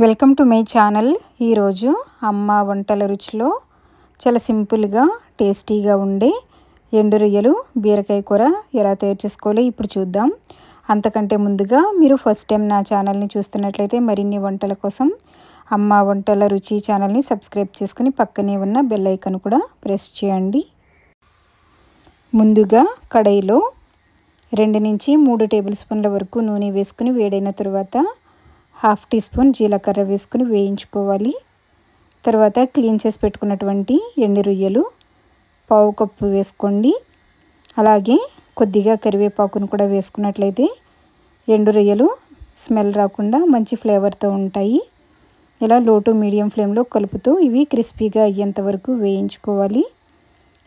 Welcome to my channel. ఈరోజు అమ్మ వంటల రుచిలో చాలా సింపుల్గా టేస్టీగా ఉండే ఎండు రొయ్యలు బీరకాయ కూర ఎలా తయారు చేసుకోవాలో ఇప్పుడు చూద్దాం. అంతకంటే ముందుగా మీరు ఫస్ట్ టైం నా ఛానల్ని చూస్తున్నట్లయితే మరిన్ని వంటల కోసం అమ్మ వంటల రుచి ఛానల్ని సబ్స్క్రైబ్ చేసుకుని పక్కనే ఉన్న బెల్ ఐకాన్ కూడా ప్రెస్ చేయండి. ముందుగా కడాయిలో 2 నుంచి 3 టేబుల్ స్పూన్ల వరకు నూనె వేసుకుని వేడైన తర్వాత 1/2 టీ స్పూన్ జీలకర్ర వేసుకుని వేయించుకోవాలి. తర్వాత క్లీన్ చేసి పెట్టుకున్నటువంటి ఎండు రొయ్యలు 1/2 కప్పు వేసుకోండి. అలాగే కొద్దిగా కరివేపాకును కూడా వేసుకున్నట్లయితే ఎండు రొయ్యలు స్మెల్ రాకుండా మంచి ఫ్లేవర్తో ఉంటాయి. ఇలా లో టు మీడియం ఫ్లేమ్లో కలుపుతూ ఇవి క్రిస్పీగా అయ్యేంత వరకు వేయించుకోవాలి.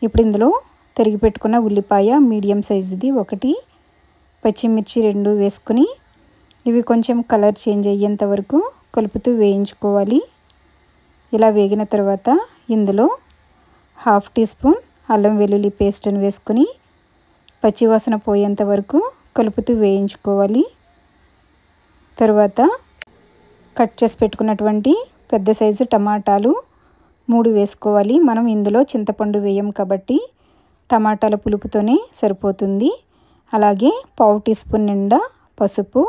ఇప్పుడు ఇందులో తరిగి పెట్టుకున్న ఉల్లిపాయ మీడియం సైజుది 1, పచ్చిమిర్చి 2 వేసుకుని ఇవి కొంచెం కలర్ చేంజ్ అయ్యేంత వరకు కలుపుతూ వేయించుకోవాలి. ఇలా వేగిన తర్వాత ఇందులో 1/2 టీ స్పూన్ అల్లం వెల్లుల్లి పేస్ట్ని వేసుకుని పచ్చివాసన పోయేంత వరకు కలుపుతూ వేయించుకోవాలి. తర్వాత కట్ చేసి పెట్టుకున్నటువంటి పెద్ద సైజు టమాటాలు 3 వేసుకోవాలి. మనం ఇందులో చింతపండు వేయం కాబట్టి టమాటాల పులుపుతోనే సరిపోతుంది. అలాగే 1/2 టీ స్పూన్ నిండా పసుపు,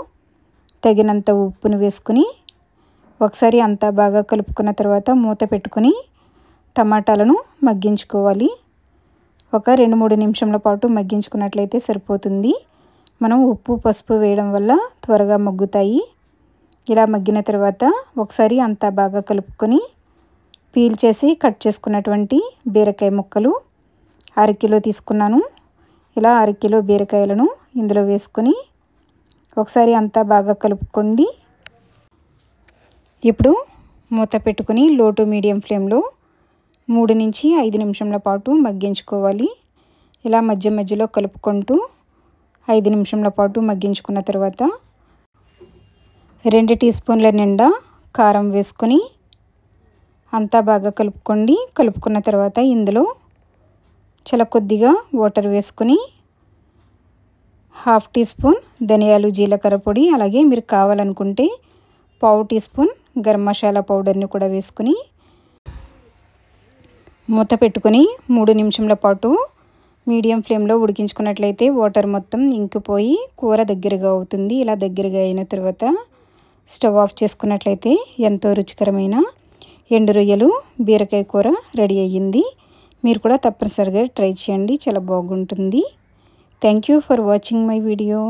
తగినంత ఉప్పును వేసుకుని ఒకసారి అంతా బాగా కలుపుకున్న తర్వాత మూత పెట్టుకుని టమాటాలను మగ్గించుకోవాలి. ఒక 2-3 నిమిషాల పాటు మగ్గించుకున్నట్లయితే సరిపోతుంది. మనం ఉప్పు పసుపు వేయడం వల్ల త్వరగా మగ్గుతాయి. ఇలా మగ్గిన తర్వాత ఒకసారి అంతా బాగా కలుపుకొని పీల్ చేసి కట్ చేసుకున్నటువంటి బీరకాయ ముక్కలు 1/2 కిలో తీసుకున్నాను. ఇలా 1/2 కిలో బీరకాయలను ఇందులో వేసుకొని ఒకసారి అంతా బాగా కలుపుకోండి. ఇప్పుడు మూత పెట్టుకుని లో టు మీడియం ఫ్లేమ్లో 3 నుంచి 5 నిమిషాల పాటు మగ్గించుకోవాలి. ఇలా మధ్య మధ్యలో కలుపుకుంటూ 5 నిమిషాల పాటు మగ్గించుకున్న తర్వాత 2 టీ స్పూన్ల నిండా కారం వేసుకొని అంతా బాగా కలుపుకోండి. కలుపుకున్న తర్వాత ఇందులో చాలా కొద్దిగా వాటర్ వేసుకొని 1/2 టీ స్పూన్ ధనియాలు జీలకర్ర పొడి, అలాగే మీరు కావాలనుకుంటే 1/2 టీ స్పూన్ గరం మసాలా పౌడర్ని కూడా వేసుకుని మూత పెట్టుకొని 3 నిమిషాల పాటు మీడియం ఫ్లేమ్లో ఉడికించుకున్నట్లయితే వాటర్ మొత్తం ఇంకిపోయి కూర దగ్గరగా అవుతుంది. ఇలా దగ్గరగా అయిన తర్వాత స్టవ్ ఆఫ్ చేసుకున్నట్లయితే ఎంతో రుచికరమైన ఎండు రొయ్యలు బీరకాయ కూర రెడీ అయ్యింది. మీరు కూడా తప్పనిసరిగా ట్రై చేయండి, చాలా బాగుంటుంది. Thank you for watching my video.